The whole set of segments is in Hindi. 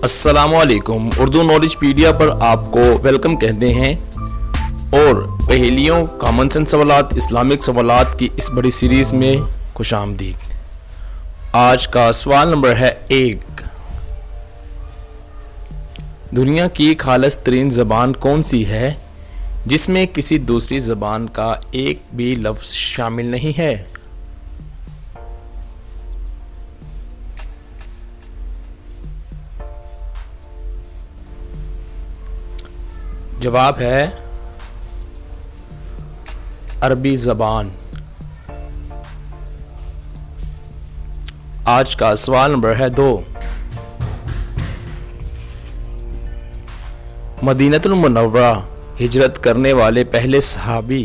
अस्सलामुअलैकुम। उर्दू नॉलेज पीडिया पर आपको वेलकम कहते हैं और पहेलियों, कॉमन सेंस सवालात, इस्लामिक सवालात की इस बड़ी सीरीज़ में खुशामदीद। आज का सवाल नंबर है 1। दुनिया की खालिस तरीन ज़बान कौन सी है जिसमें किसी दूसरी ज़बान का एक भी लफ्ज़ शामिल नहीं है? जवाब है अरबी ज़बान। आज का सवाल नंबर है 2। मदीनतुल मुनव्वरा हिजरत करने वाले पहले सहाबी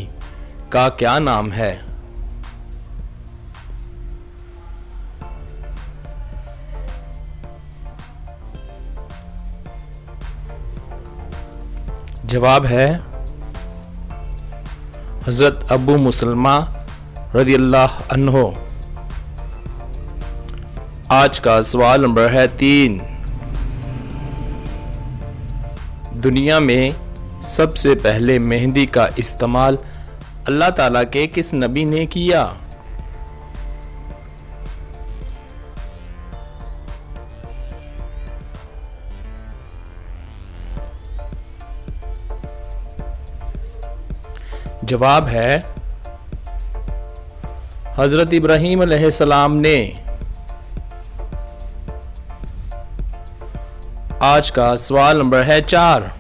का क्या नाम है? जवाब है हज़रत अबू मुसलमा रज़ियल्लाहु अन्हु। आज का सवाल नंबर है 3। दुनिया में सबसे पहले मेहंदी का इस्तेमाल अल्लाह ताला के किस नबी ने किया? जवाब है हज़रत इब्राहीम अलैहिस्सलाम ने। आज का सवाल नंबर है 4।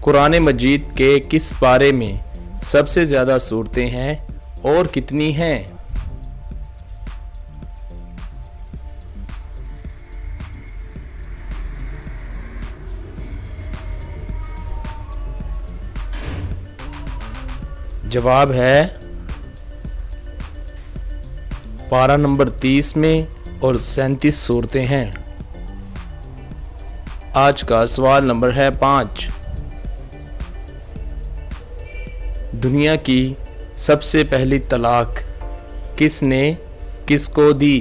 कुरान मजीद के किस पारे में सबसे ज़्यादा सूरतें हैं और कितनी हैं? जवाब है पारा नंबर 30 में और 37 सूरतें हैं। आज का सवाल नंबर है 5। दुनिया की सबसे पहली तलाक किसने किसको दी?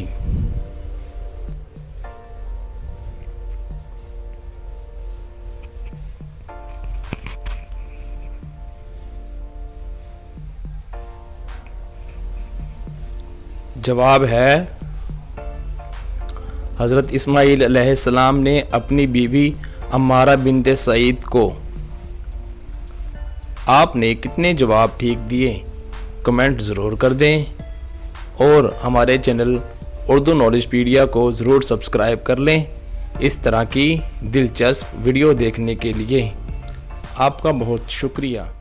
जवाब है हज़रत इस्माईल अलैहिस्सलाम ने अपनी बीवी अम्मारा बिन्ते सईद को। आपने कितने जवाब ठीक दिए? कमेंट ज़रूर कर दें और हमारे चैनल उर्दू नॉलेज पीडिया को ज़रूर सब्सक्राइब कर लें। इस तरह की दिलचस्प वीडियो देखने के लिए आपका बहुत शुक्रिया।